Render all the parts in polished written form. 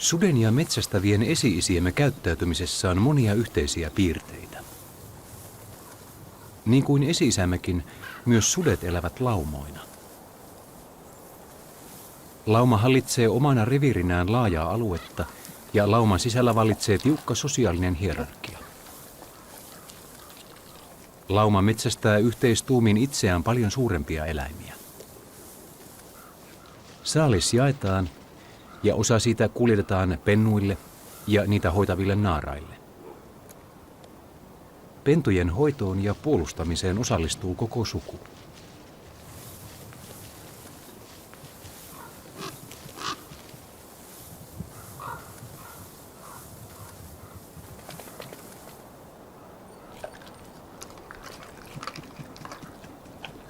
Suden ja metsästävien esi-isiemme käyttäytymisessä on monia yhteisiä piirteitä. Niin kuin esi-isämmekin, myös sudet elävät laumoina. Lauma hallitsee omana reviirinään laajaa aluetta ja lauman sisällä vallitsee tiukka sosiaalinen hierarkia. Lauma metsästää yhteistuumin itseään paljon suurempia eläimiä. Saalis jaetaan ja osa siitä kuljetetaan pennuille ja niitä hoitaville naaraille. Pentujen hoitoon ja puolustamiseen osallistuu koko suku.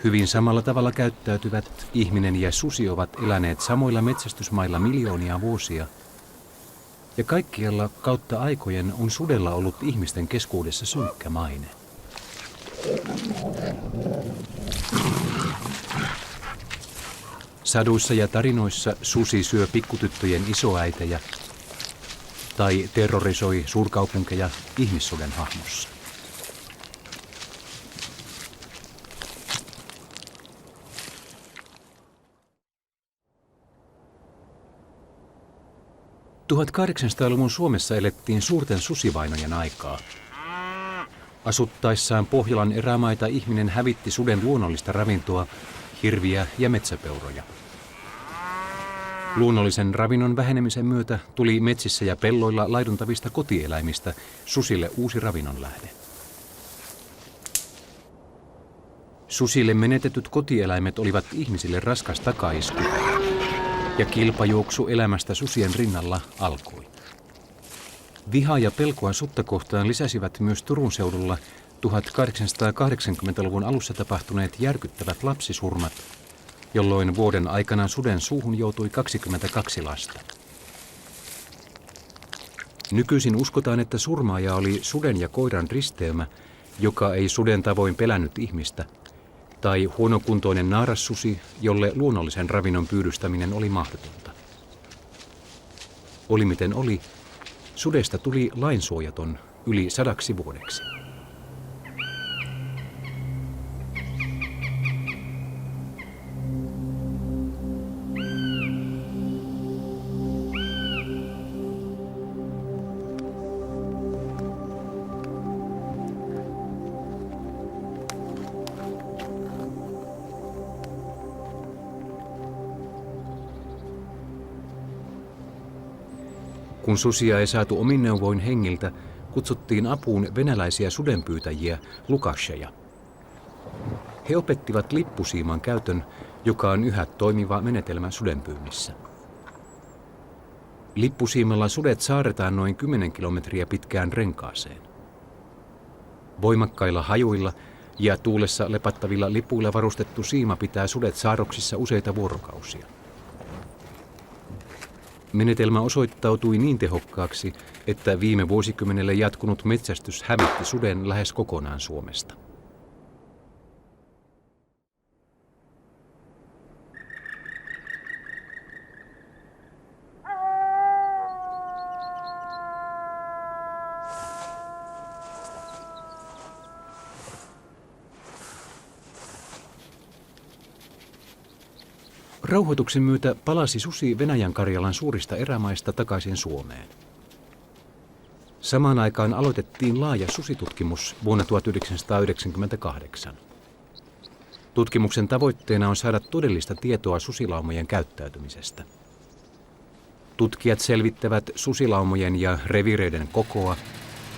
Hyvin samalla tavalla käyttäytyvät ihminen ja susi ovat eläneet samoilla metsästysmailla miljoonia vuosia. Ja kaikkialla kautta aikojen on sudella ollut ihmisten keskuudessa synkkä maine. Saduissa ja tarinoissa susi syö pikkutyttöjen isoäitejä tai terrorisoi suurkaupunkeja ihmissodan hahmossa. –1800-luvun Suomessa elettiin suurten susivainojen aikaa. Asuttaessaan Pohjolan erämaita ihminen hävitti suden luonnollista ravintoa, hirviä ja metsäpeuroja. Luonnollisen ravinnon vähenemisen myötä tuli metsissä ja pelloilla laiduntavista kotieläimistä susille uusi ravinnonlähde. Susille menetetyt kotieläimet olivat ihmisille raskas takaisku. Ja kilpajuoksu elämästä susien rinnalla alkoi. Vihaa ja pelkoa sutta kohtaan lisäsivät myös Turun seudulla 1880-luvun alussa tapahtuneet järkyttävät lapsisurmat, jolloin vuoden aikana suden suuhun joutui 22 lasta. Nykyisin uskotaan, että surmaaja oli suden ja koiran risteymä, joka ei suden tavoin pelännyt ihmistä, tai huonokuntoinen naarassusi, jolle luonnollisen ravinnon pyydystäminen oli mahdotonta. Oli miten oli, sudesta tuli lainsuojaton yli 100 vuodeksi. Kun susia ei saatu omin neuvoin hengiltä, kutsuttiin apuun venäläisiä sudenpyytäjiä, lukasheja. He opettivat lippusiiman käytön, joka on yhä toimiva menetelmä sudenpyynnissä. Lippusiimalla sudet saarretaan noin 10 kilometriä pitkään renkaaseen. Voimakkailla hajuilla ja tuulessa lepattavilla lipuilla varustettu siima pitää sudet saarroksissa useita vuorokausia. Menetelmä osoittautui niin tehokkaaksi, että viime vuosikymmenelle jatkunut metsästys hävitti suden lähes kokonaan Suomesta. Rauhoituksen myötä palasi susi Venäjän-Karjalan suurista erämaista takaisin Suomeen. Samaan aikaan aloitettiin laaja susitutkimus vuonna 1998. Tutkimuksen tavoitteena on saada todellista tietoa susilaumojen käyttäytymisestä. Tutkijat selvittävät susilaumojen ja reviireiden kokoa,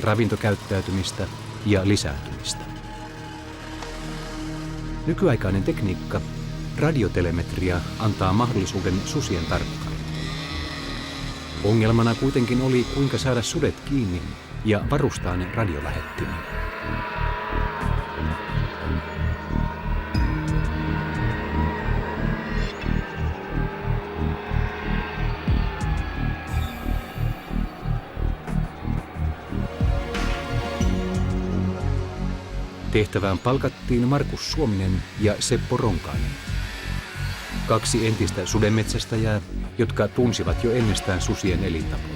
ravintokäyttäytymistä ja lisääntymistä. Nykyaikainen tekniikka, radiotelemetria, antaa mahdollisuuden susien tarkkailuun. Ongelmana kuitenkin oli, kuinka saada sudet kiinni ja varustaa ne radiolähettimeen. Tehtävään palkattiin Markus Suominen ja Seppo Ronkainen. 2 entistä sudenmetsästäjää, jotka tunsivat jo ennestään susien elintapoja.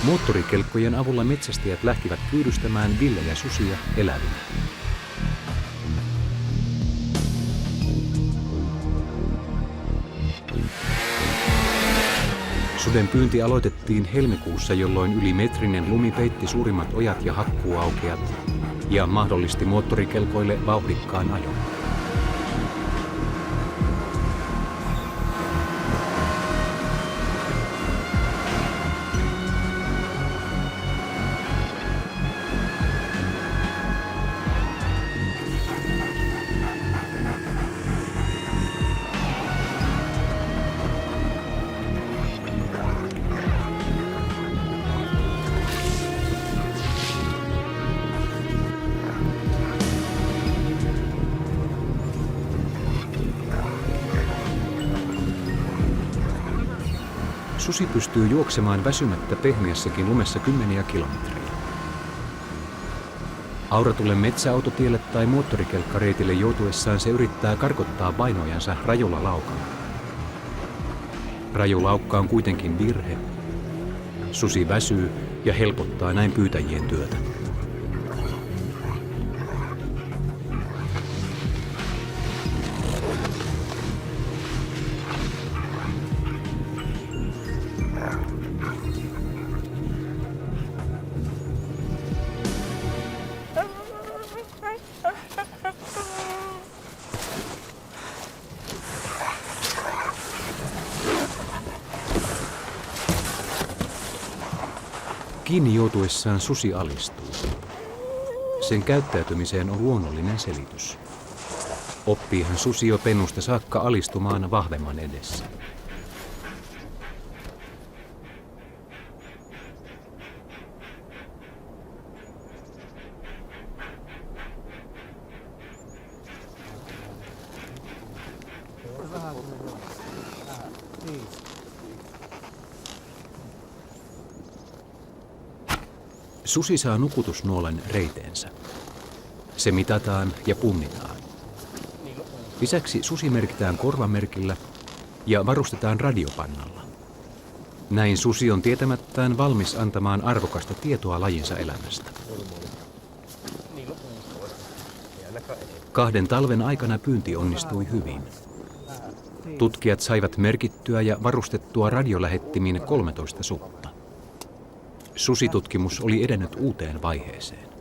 Moottorikelkkojen avulla metsästäjät lähtivät pyydystämään villejä susia elävinä. Suden pyynti aloitettiin helmikuussa, jolloin yli metrinen lumi peitti suurimmat ojat ja hakkuuaukeat ja mahdollisti moottorikelkoille vauhdikkaan ajon. Susi pystyy juoksemaan väsymättä pehmeässäkin lumessa 10 kilometrejä. Auratulle metsäautotielle tai moottorikelkkareitille joutuessaan se yrittää karkottaa vainojansa rajulla laukalla. Raju laukka on kuitenkin virhe. Susi väsyy ja helpottaa näin pyytäjien työtä. Kiinni joutuessaan susi alistuu. Sen käyttäytymiseen on luonnollinen selitys. Oppiihan susi jo pennusta saakka alistumaan vahvemman edessä. Susi saa nukutusnuolen reiteensä. Se mitataan ja punnitaan. Lisäksi susi merkitään korvamerkillä ja varustetaan radiopannalla. Näin susi on tietämättään valmis antamaan arvokasta tietoa lajinsa elämästä. 2 talven aikana pyynti onnistui hyvin. Tutkijat saivat merkittyä ja varustettua radiolähettimiin 13 sutta. Susitutkimus oli edennyt uuteen vaiheeseen.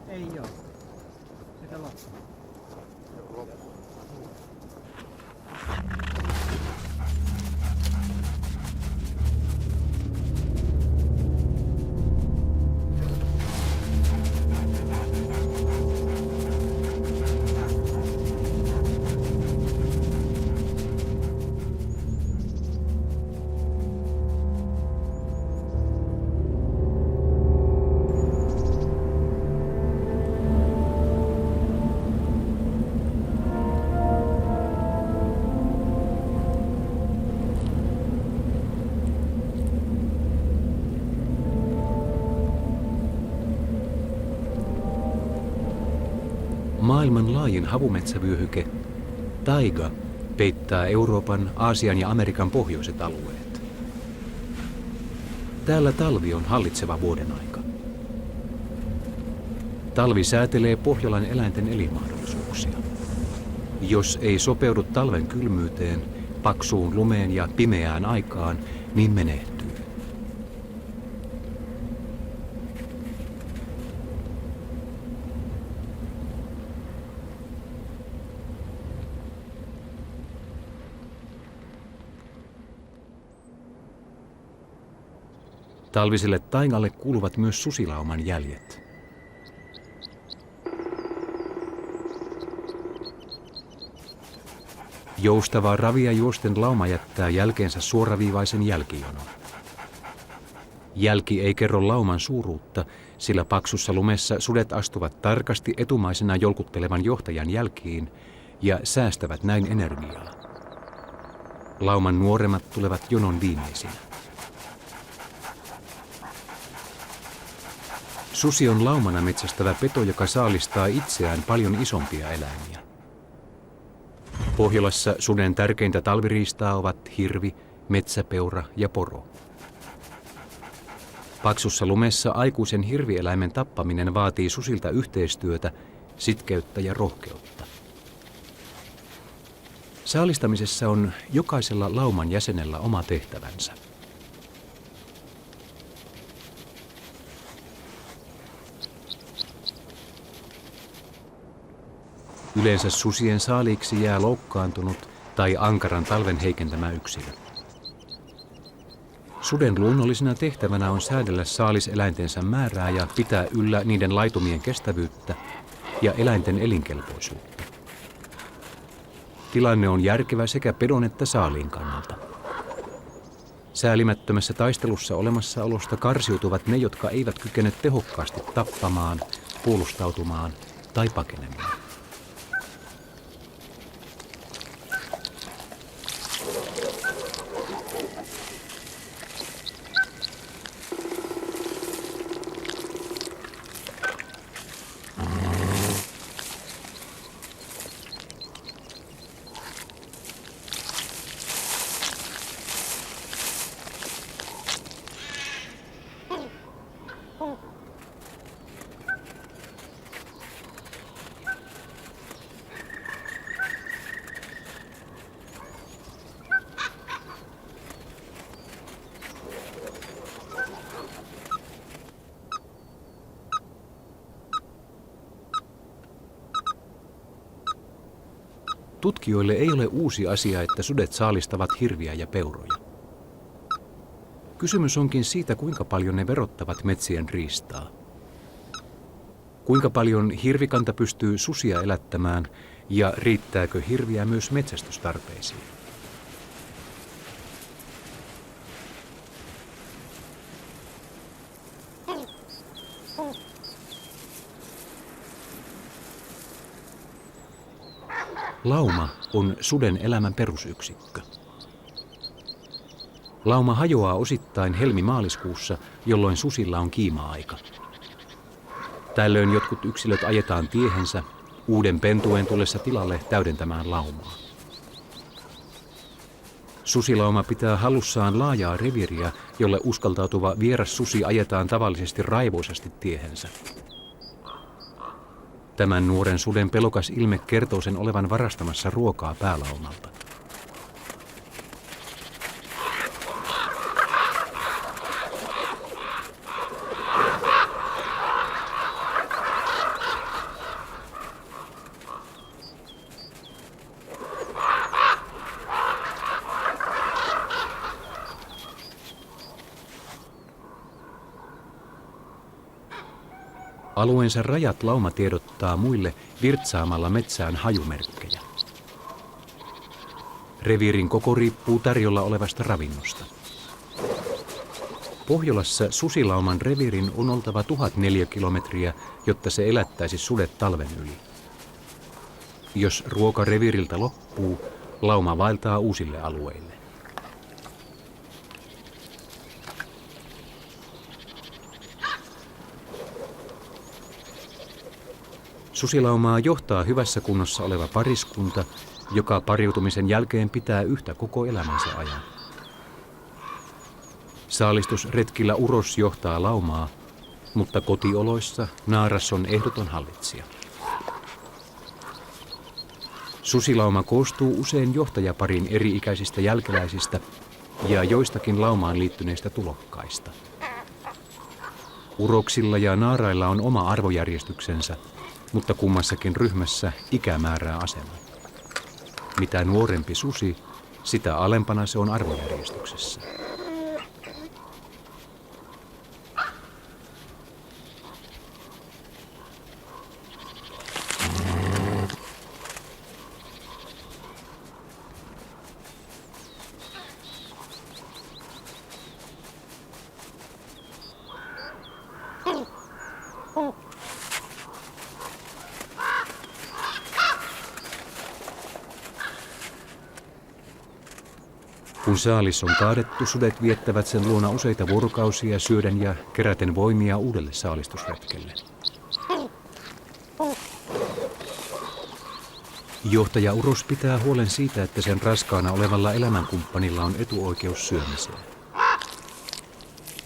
Maailman laajin havumetsävyöhyke, taiga, peittää Euroopan, Aasian ja Amerikan pohjoiset alueet. Täällä talvi on hallitseva vuodenaika. Talvi säätelee Pohjolan eläinten elinmahdollisuuksia. Jos ei sopeudu talven kylmyyteen, paksuun lumeen ja pimeään aikaan, niin menehtyy. Talviselle taigalle kuuluvat myös susilauman jäljet. Joustava ravia juosten lauma jättää jälkeensä suoraviivaisen jälkijonon. Jälki ei kerro lauman suuruutta, sillä paksussa lumessa sudet astuvat tarkasti etumaisena jolkuttelevan johtajan jälkiin ja säästävät näin energiaa. Lauman nuoremmat tulevat jonon viimeisinä. Susi on laumana metsästävä peto, joka saalistaa itseään paljon isompia eläimiä. Pohjolassa suden tärkeintä talviriistaa ovat hirvi, metsäpeura ja poro. Paksussa lumessa aikuisen hirvieläimen tappaminen vaatii susilta yhteistyötä, sitkeyttä ja rohkeutta. Saalistamisessa on jokaisella lauman jäsenellä oma tehtävänsä. Yleensä susien saaliiksi jää loukkaantunut tai ankaran talven heikentämä yksilö. Suden luonnollisena tehtävänä on säädellä saaliseläintensä määrää ja pitää yllä niiden laitumien kestävyyttä ja eläinten elinkelpoisuutta. Tilanne on järkevä sekä pedon että saaliin kannalta. Säälimättömässä taistelussa olemassaolosta karsiutuvat ne, jotka eivät kykene tehokkaasti tappamaan, puolustautumaan tai pakenemaan. Tutkijoille ei ole uusi asia, että sudet saalistavat hirviä ja peuroja. Kysymys onkin siitä, kuinka paljon ne verottavat metsien riistaa. Kuinka paljon hirvikanta pystyy susia elättämään ja riittääkö hirviä myös metsästystarpeisiin. Lauma on suden elämän perusyksikkö. Lauma hajoaa osittain helmi-maaliskuussa, jolloin susilla on kiima-aika. Tällöin jotkut yksilöt ajetaan tiehensä uuden pentueen tullessa tilalle täydentämään laumaa. Susilauma pitää hallussaan laajaa reviiriä, jolle uskaltautuva vieras susi ajetaan tavallisesti raivoisasti tiehensä. Tämän nuoren suden pelokas ilme kertoo sen olevan varastamassa ruokaa päälaumalta. Alueensa rajat lauma tiedottaa muille virtsaamalla metsään hajumerkkejä. Reviirin koko riippuu tarjolla olevasta ravinnosta. Pohjolassa susilauman reviirin on oltava 1000 neliökilometriä, jotta se elättäisi sudet talven yli. Jos ruoka reviiriltä loppuu, lauma vaeltaa uusille alueille. Susilaumaa johtaa hyvässä kunnossa oleva pariskunta, joka pariutumisen jälkeen pitää yhtä koko elämänsä ajan. Saalistusretkillä uros johtaa laumaa, mutta kotioloissa naaras on ehdoton hallitsija. Susilauma koostuu usein johtajaparin eri-ikäisistä jälkeläisistä ja joistakin laumaan liittyneistä tulokkaista. Uroksilla ja naarailla on oma arvojärjestyksensä, mutta kummassakin ryhmässä ikä määrää aseman. Mitä nuorempi susi, sitä alempana se on arvojärjestyksessä. Kun saalis on kaadettu, sudet viettävät sen luona useita vuorokausia syöden ja keräten voimia uudelle saalistusretkelle. Johtaja Uros pitää huolen siitä, että sen raskaana olevalla elämänkumppanilla on etuoikeus syömiseen.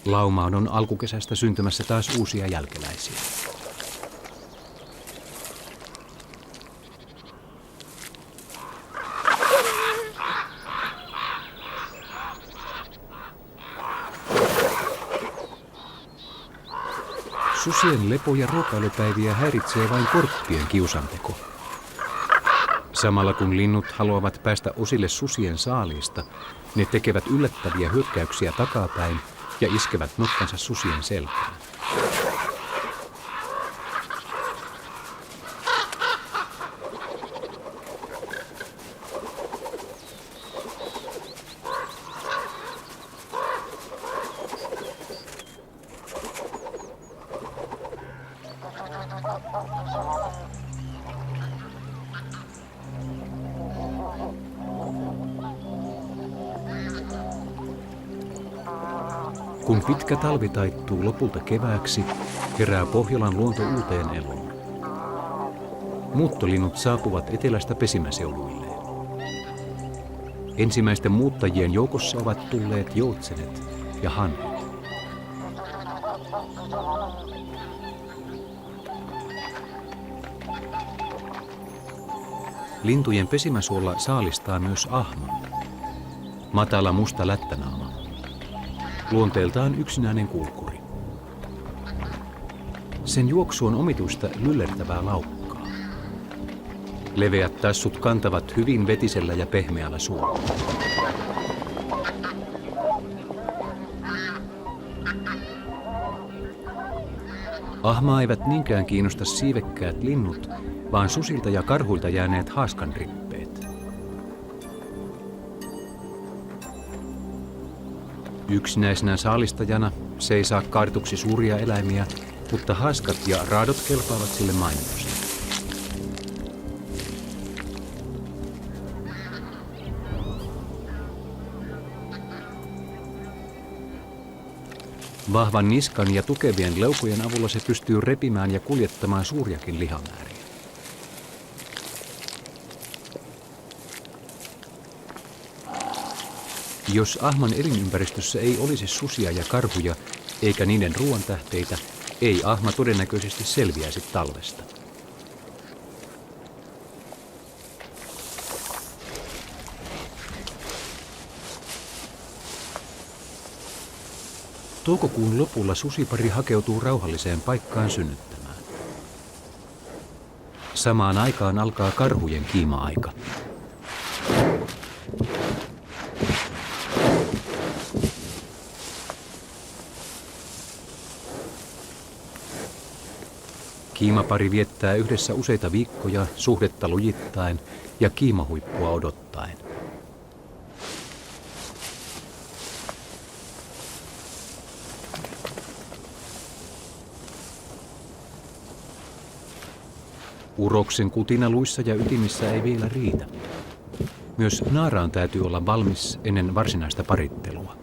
Laumaan on alkukesästä syntymässä taas uusia jälkeläisiä. Susien lepo- ja ruokailupäiviä häiritsee vain korppien kiusanteko. Samalla kun linnut haluavat päästä osille susien saaliista, ne tekevät yllättäviä hyökkäyksiä takapäin ja iskevät nokkansa susien selkään. Kun pitkä talvi taittuu lopulta kevääksi, herää Pohjolan luonto uuteen eloon. Muuttolinnut saapuvat etelästä pesimäseuduilleen. Ensimmäisten muuttajien joukossa ovat tulleet joutsenet ja hanhet. Lintujen pesimäsuolla saalistaa myös ahma, matala musta lättänaama. Luonteeltaan yksinäinen kulkuri. Sen juoksu on omituista lyllertävää laukkaa. Leveät tassut kantavat hyvin vetisellä ja pehmeällä suolla. Ahmaa eivät niinkään kiinnosta siivekkäät linnut, vaan susilta ja karhuilta jääneet haaskanrippeet. Yksinäisenä saalistajana se ei saa kaartuksi suuria eläimiä, mutta haaskat ja raadot kelpaavat sille mainiosti. Vahvan niskan ja tukevien leukojen avulla se pystyy repimään ja kuljettamaan suuriakin lihamääriä. Jos ahman elinympäristössä ei olisi susia ja karhuja, eikä niiden ruoantähteitä, ei ahma todennäköisesti selviäisi talvesta. Toukokuun lopulla susipari hakeutuu rauhalliseen paikkaan synnyttämään. Samaan aikaan alkaa karhujen kiima-aika. Kiimapari viettää yhdessä useita viikkoja suhdetta lujittaen ja kiimahuippua odottaen. Uroksen kutina luissa ja ytimissä ei vielä riitä. Myös naaraan täytyy olla valmis ennen varsinaista parittelua.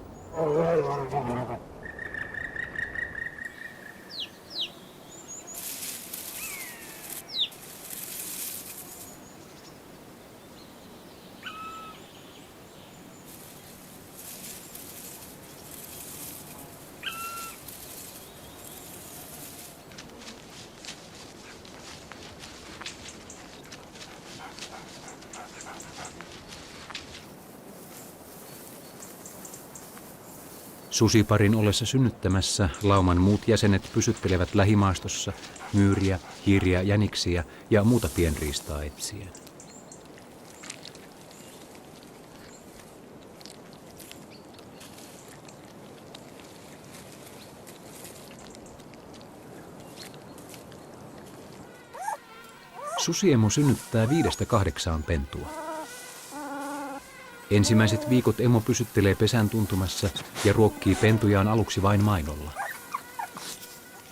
Susiparin ollessa synnyttämässä lauman muut jäsenet pysyttelevät lähimaastossa myyriä, hiiriä, jäniksiä ja muuta pienriistaa etsien. Susiemo synnyttää 5-8 pentua. Ensimmäiset viikot emo pysyttelee pesän tuntumassa ja ruokkii pentujaan aluksi vain mainolla.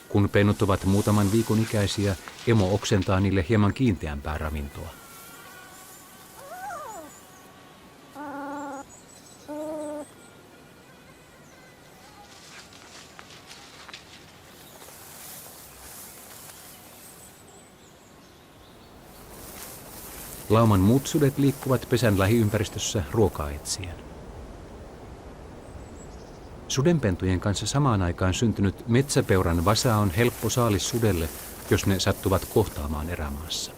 Kun pennut ovat muutaman viikon ikäisiä, emo oksentaa niille hieman kiinteämpää ravintoa. Lauman muut sudet liikkuvat pesän lähiympäristössä ruokaa etsien. Sudenpentujen kanssa samaan aikaan syntynyt metsäpeuran vasa on helppo saalis sudelle, jos ne sattuvat kohtaamaan erämaassa.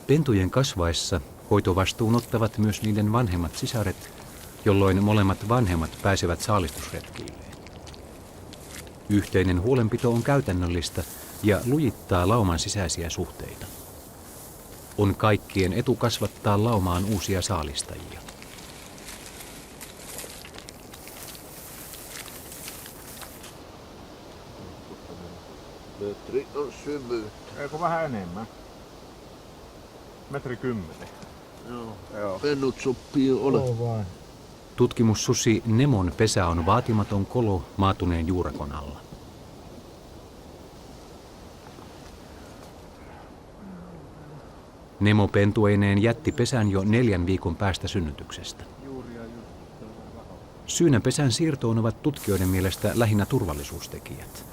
Pentujen kasvaessa hoitovastuun ottavat myös niiden vanhemmat sisaret, jolloin molemmat vanhemmat pääsevät saalistusretkilleen. Yhteinen huolenpito on käytännöllistä ja lujittaa lauman sisäisiä suhteita. On kaikkien etu kasvattaa laumaan uusia saalistajia. Metri on syvyyttä. Eikö vähän enemmän? 1,10 m. Joo. Pennut soppii ole. Tutkimussusi Nemon pesä on vaatimaton kolo maatuneen juurakon alla. Nemo pentueineen jätti pesän jo 4 viikon päästä synnytyksestä. Syynä pesän siirtoon ovat tutkijoiden mielestä lähinnä turvallisuustekijät.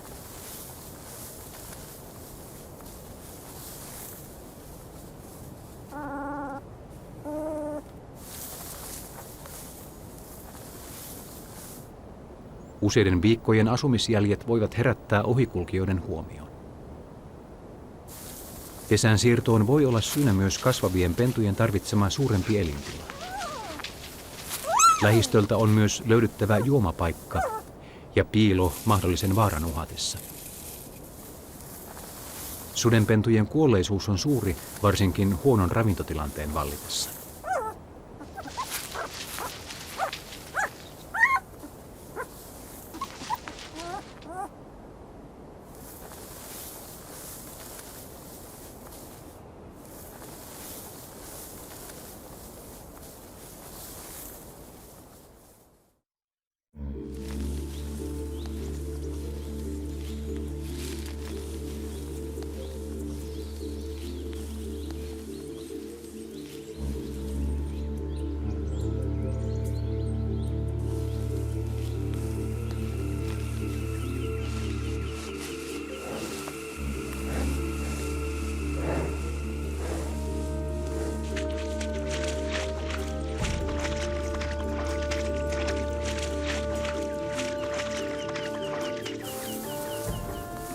Useiden viikkojen asumisjäljet voivat herättää ohikulkijoiden huomioon. Pesän siirtoon voi olla syynä myös kasvavien pentujen tarvitsema suurempi elintila. Lähistöltä on myös löydyttävä juomapaikka ja piilo mahdollisen vaaran uhatessa. Sudenpentujen kuolleisuus on suuri, varsinkin huonon ravintotilanteen vallitessa.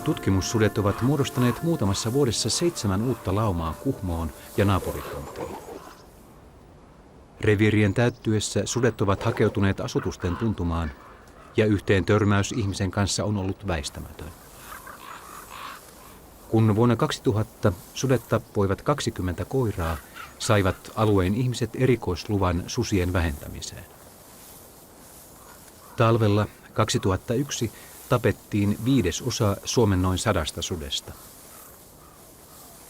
Tutkimussudet ovat muodostaneet muutamassa vuodessa 7 uutta laumaa Kuhmoon ja naapurikuntiin. Reviirien täyttyessä sudet ovat hakeutuneet asutusten tuntumaan ja yhteen törmäys ihmisen kanssa on ollut väistämätön. Kun vuonna 2000 sudet tappoivat 20 koiraa, saivat alueen ihmiset erikoisluvan susien vähentämiseen. Talvella 2001 tapettiin 1/5 Suomen noin 100 sudesta.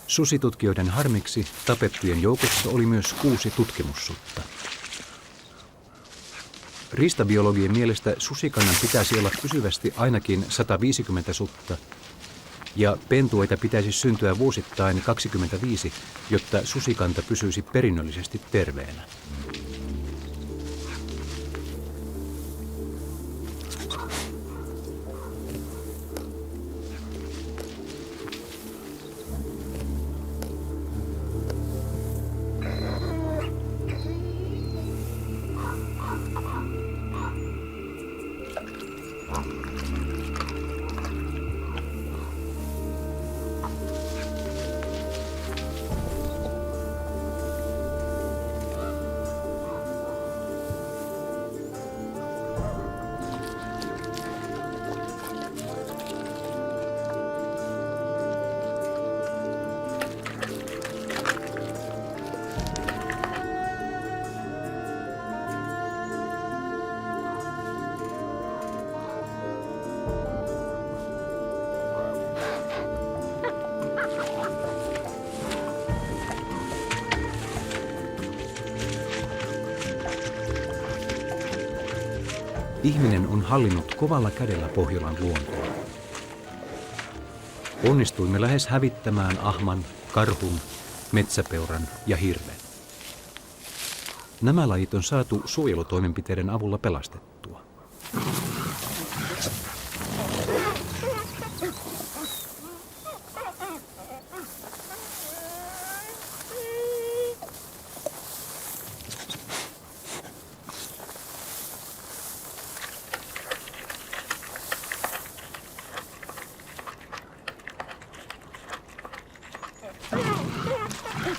Susitutkijoiden harmiksi tapettujen joukossa oli myös 6 tutkimussutta. Riistabiologien mielestä susikannan pitäisi olla pysyvästi ainakin 150 sutta, ja pentueita pitäisi syntyä vuosittain 25, jotta susikanta pysyisi perinnöllisesti terveenä. Ihminen on hallinnut kovalla kädellä Pohjolan luontoa. Onnistuimme lähes hävittämään ahman, karhun, metsäpeuran ja hirven. Nämä lajit on saatu suojelutoimenpiteiden avulla pelastettua.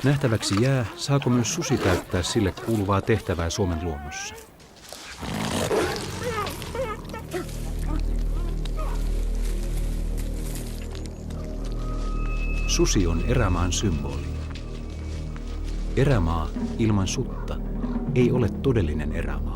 Nähtäväksi jää, saako myös susi täyttää sille kuuluvaa tehtävää Suomen luonnossa. Susi on erämaan symboli. Erämaa ilman sutta ei ole todellinen erämaa.